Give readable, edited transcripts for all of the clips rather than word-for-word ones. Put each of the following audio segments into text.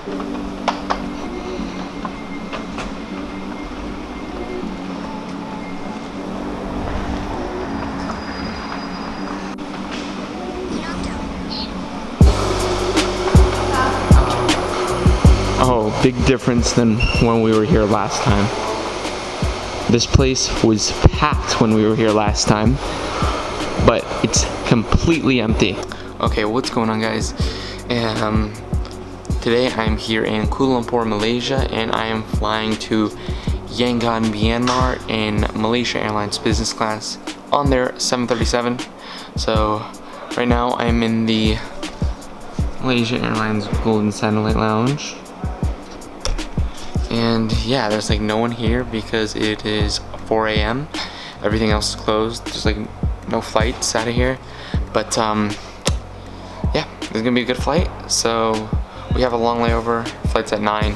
Oh, big difference than when we were here last time. This place was packed when we were here last time, but it's completely empty. Okay, what's going on, guys? Today I'm here in Kuala Lumpur, Malaysia, and I am flying to Yangon, Myanmar in Malaysia Airlines business class on their 737. So right now I'm in the Malaysia Airlines Golden Satellite Lounge. And yeah, there's like no one here because it is 4 a.m. Everything else is closed. There's like no flights out of here. But yeah, it's gonna be a good flight. So we have a long layover. Flight's at 9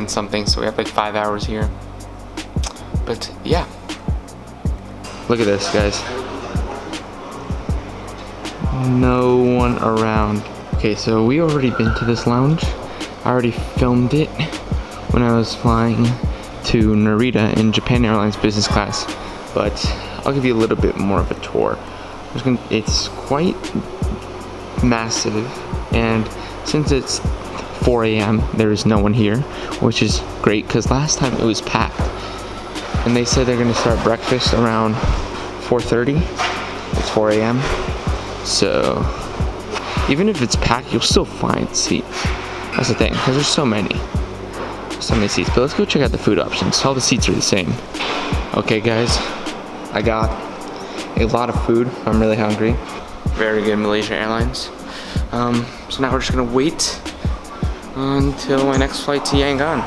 something. So we have like 5 hours here. But yeah. Look at this, guys. No one around. Okay, so we already been to this lounge. I already filmed it when I was flying to Narita in Japan Airlines business class, but I'll give you a little bit more of a tour. It's quite massive, and since it's 4 a.m. there is no one here, which is great because last time it was packed, and they said they're going to start breakfast around 4:30. It's 4 a.m. so even if it's packed, you'll still find seats. That's the thing, because there's so many seats. But let's go check out the food options. All the seats are the same. Okay, guys, I got a lot of food. I'm really hungry. Very good Malaysia Airlines. So now we're just gonna wait until my next flight to Yangon.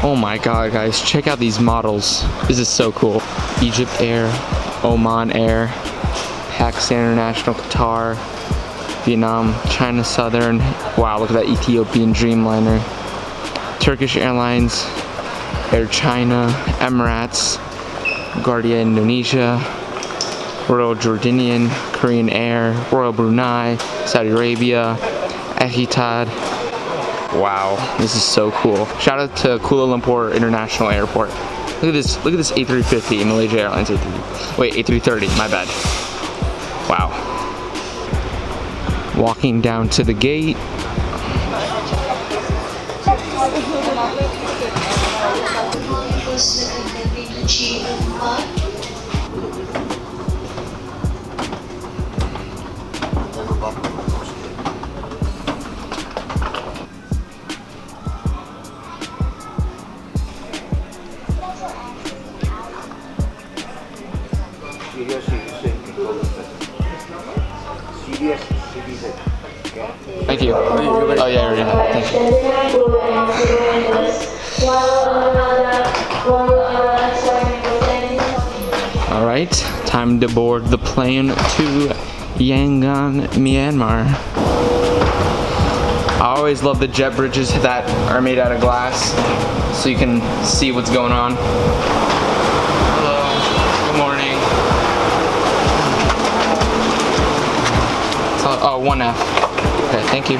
Oh my god, guys, check out these models. This is so cool. Egypt Air, Oman Air, Pakistan International, Qatar, Vietnam, China Southern. Wow, look at that Ethiopian Dreamliner. Turkish Airlines, Air China, Emirates, Guardia Indonesia, Royal Jordanian, Korean Air, Royal Brunei, Saudi Arabia, Etihad. Wow, this is so cool. Shout out to Kuala Lumpur International Airport. Look at this A350, Malaysia Airlines A350. Wait, A330, my bad. Wow. Walking down to the gate. Thank you. Oh yeah, already. Thank you. Alright, time to board the plane to Yangon, Myanmar. I always love the jet bridges that are made out of glass so you can see what's going on. Hello, good morning. Oh, 1F. Okay, thank you.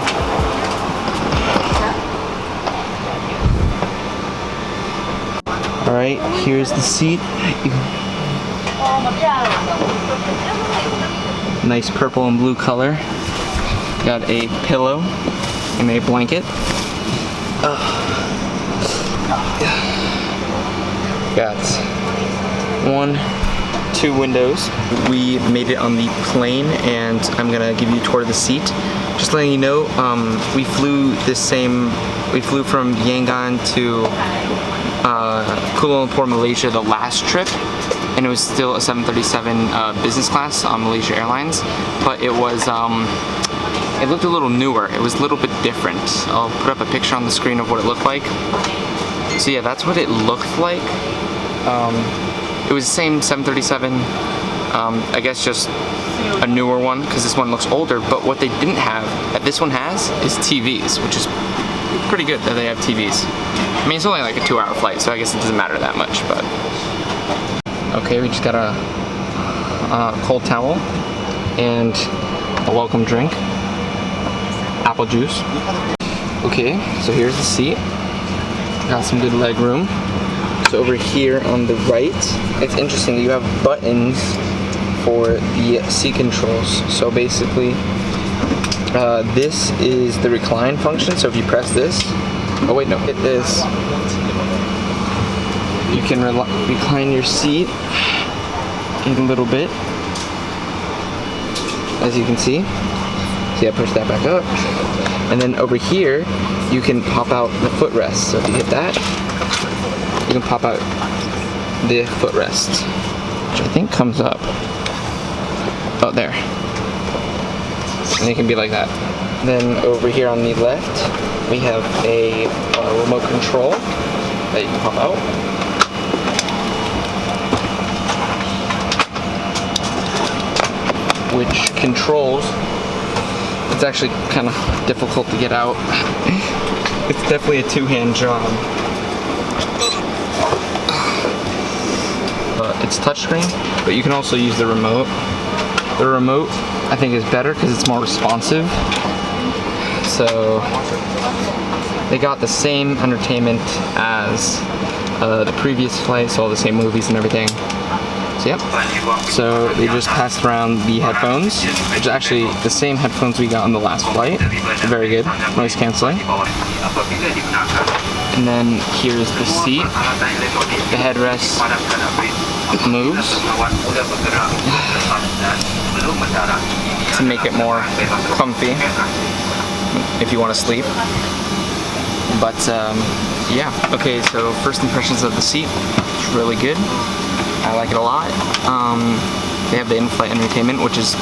Alright, here's the seat. Nice purple and blue color. Got a pillow and a blanket. Got 2 windows. We made it on the plane, and I'm gonna give you a tour of the seat. Just letting you know, we flew from Yangon to Kuala Lumpur, Malaysia the last trip, and it was still a 737 business class on Malaysia Airlines, but it was it looked a little newer. It was a little bit different. I'll put up a picture on the screen of what it looked like. So yeah, that's what it looked like. It was the same 737, I guess just a newer one because this one looks older, but what they didn't have, that this one has, is TVs, which is pretty good that they have TVs. I mean, it's only like a 2-hour flight, so I guess it doesn't matter that much, but. Okay, we just got a cold towel and a welcome drink, apple juice. Okay, so here's the seat. Got some good leg room. So over here on the right, it's interesting, you have buttons for the seat controls. So basically, this is the recline function. So if you press this, oh wait, no, hit this. You can recline your seat a little bit, as you can see. So yeah, push that back up. And then over here, you can pop out the footrest. So if you hit that, you can pop out the footrest, which I think comes up. Oh, there. And it can be like that. Then over here on the left, we have a remote control that you can pop out. Which controls, it's actually kind of difficult to get out. It's definitely a two-hand job. It's touchscreen, but you can also use the remote. The remote, I think, is better because it's more responsive. So they got the same entertainment as the previous flight, so all the same movies and everything. So yep. So they just passed around the headphones, which is actually the same headphones we got on the last flight. They're very good, noise canceling. And then here's the seat. The headrest moves to make it more comfy if you want to sleep. But yeah, okay, so first impressions of the seat, it's really good. I like it a lot. They have the in-flight entertainment, which is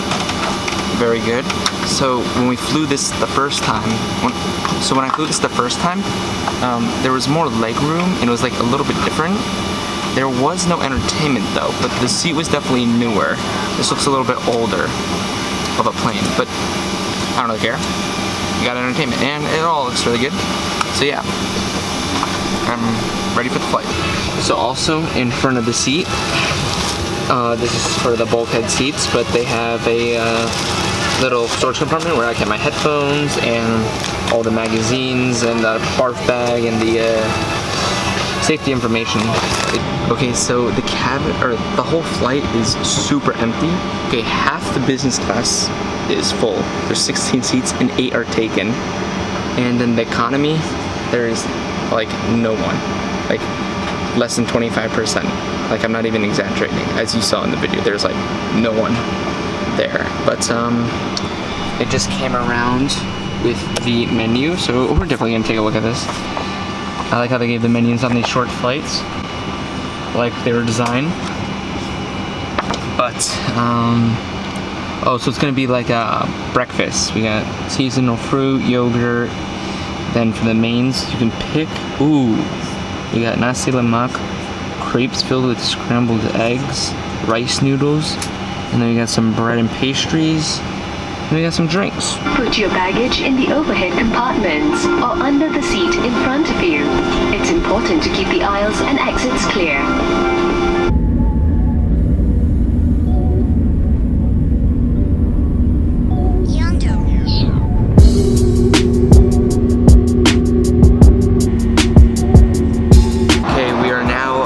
very good. So when we flew this the first time, when I flew this the first time, there was more leg room and it was like a little bit different. There was no entertainment though, but the seat was definitely newer. This looks a little bit older of a plane, but I don't really care. You got entertainment and it all looks really good. So yeah, I'm ready for the flight. So also in front of the seat, this is for the bulkhead seats, but they have a little storage compartment where I kept my headphones and all the magazines and the barf bag and the safety information. Okay, so the cabin, or the whole flight is super empty. Okay, half the business class is full. There's 16 seats and 8 are taken. And then the economy, there is like no one. Like less than 25%. Like I'm not even exaggerating. As you saw in the video, there's like no one there. But it just came around with the menu, so we're definitely gonna take a look at this. I like how they gave the menus on these short flights, like they were designed. But oh, so it's gonna be like a breakfast. We got seasonal fruit, yogurt. Then for the mains, you can pick. Ooh, we got nasi lemak, crepes filled with scrambled eggs, rice noodles, and then we got some bread and pastries. And we got some drinks. Put your baggage in the overhead compartments or under the seat in front of you. It's important to keep the aisles and exits clear. Okay, we are now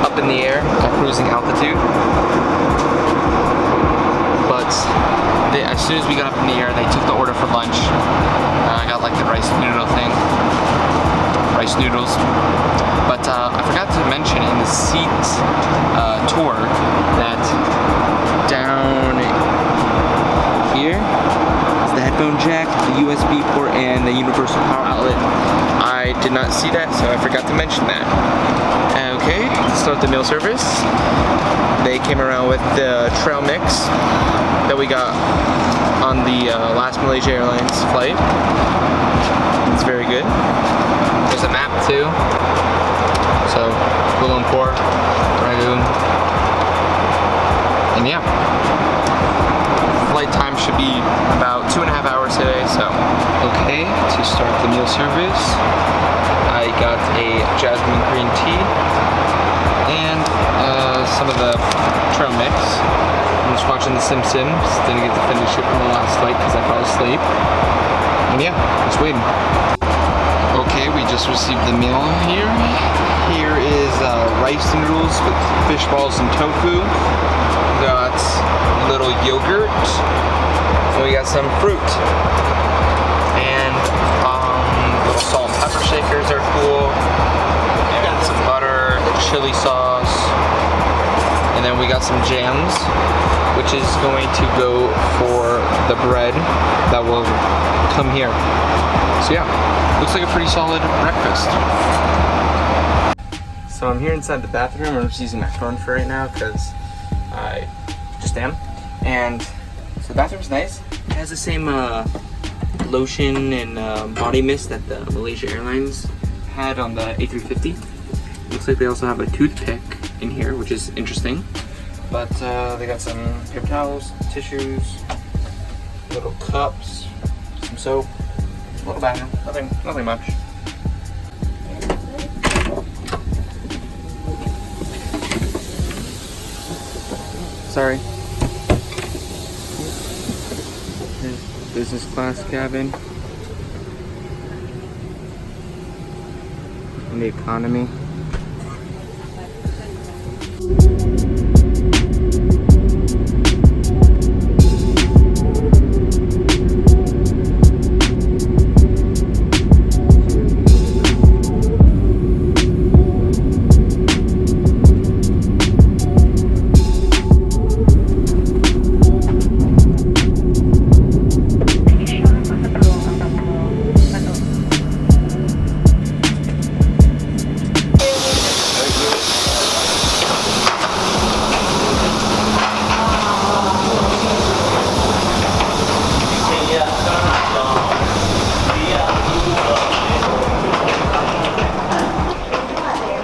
up in the air at cruising altitude. As soon as we got up in the air, they took the order for lunch. I got like the rice noodle thing, rice noodles. But I forgot to mention in the seat tour that down here is the headphone jack, the USB port, and the universal power outlet. I did not see that, so I forgot to mention that. Okay, to start the meal service, they came around with the trail mix that we got on the last Malaysia Airlines flight. It's very good. There's a map too. So Kuala Lumpur, Rangoon, and yeah. flight time should be about 2.5 hours today, so. Okay, to start the meal service, I got a jasmine green tea and some of the trail mix. I'm just watching The Simpsons. Didn't get to finish it from the last flight because I fell asleep. And yeah, just waiting. Okay, we just received the meal here. Here is rice noodles with fish balls and tofu. We got little yogurt. And we got some fruit. And little salt and pepper shakers are cool. And some butter, chili sauce. And then we got some jams, which is going to go for the bread that will come here. So yeah, looks like a pretty solid breakfast. So I'm here inside the bathroom. I'm just using my phone for right now because I just am. And so the bathroom's nice. It has the same lotion and body mist that the Malaysia Airlines had on the A350. Looks like they also have a toothpick in here, which is interesting. But they got some paper towels, tissues, little cups, some soap, a little bathroom, nothing much. Sorry. Here's business class cabin. And the economy.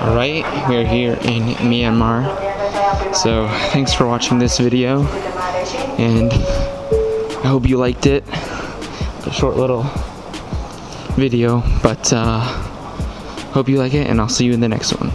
Alright, we're here in Myanmar. So thanks for watching this video, and I hope you liked it. A short little video, but hope you like it, and I'll see you in the next one.